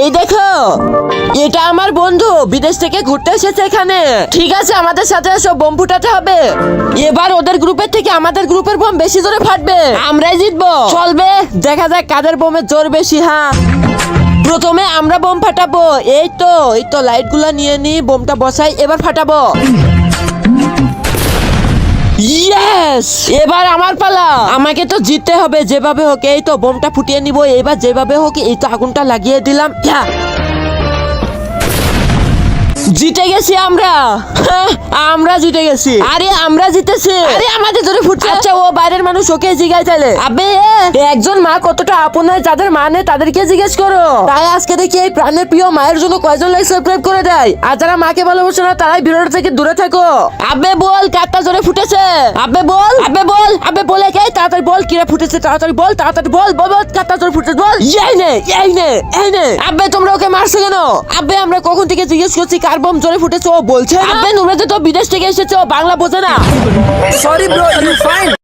এই দেখো, এটা আমার বন্ধু বিদেশ থেকে ঘুরতে এসেছে এখানে। ঠিক আছে, আমাদের সাথে সব বোম ফুটাতে হবে। এবার ওদের গ্রুপের থেকে আমাদের গ্রুপের বোম বেশি জোরে ফাটবে, আমরাই জিতবো। চলবে, দেখা যাক কাদের বোমের জোর বেশি। হ্যাঁ, প্রথমে আমরা বোম ফাটাবো। এই তো লাইট গুলা নিয়ে নি, বোমটা বসাই, এবার ফাটাবো। ইয়েস, এবার আমার পালা। আমাকে তো জিততে হবে যেভাবে হোক। এই তো বোমটা ফুটিয়ে নিব এবার যেভাবে হোক। এই তো আগুনটা লাগিয়ে দিলাম। জিতে গেছি আমরা। আমরা জিতে গেছি। আরে আমরা জিতেছি। আরে আমাদের ধরে ফুটছে। আচ্ছা, ও বাইরের মানুষ, ওকে জিজ্ঞাসা চাইলে। আবে, একজন মা কতটা আপন হয়, যাদের মা নেই তাদেরকে জিজ্ঞেস করো। তাই আজকে দেখি এই প্রাণের প্রিয় মায়ের জন্য কয়জন লাইক সাবস্ক্রাইব করে দেয়। আর যারা মাকে ভালোবাসে না তারাই ভিডিওটা থেকে দূরে থাকো। আবে বল, কারটা জোরে ফুটেছে? আবে বল, আবে বল, আবে বলে কে? তাড়াতাড়ি বল, কিরা ফুটেছে? তাড়াতাড়ি বল, তাড়াতাড়ি বল, বল কারটা জোরে ফুটেছে বল। এই নে, এই নে, এই নে। আবে তোমরা ওকে মারছো কেন? আবে আমরা কখন থেকে জিজ্ঞেস করছি কার বোম জোরে ফুটেছে, ও বলছে। আবে তোমরা তো বিদেশ থেকে এসেছো, বাংলা বোঝে না। Sorry bro, you fine.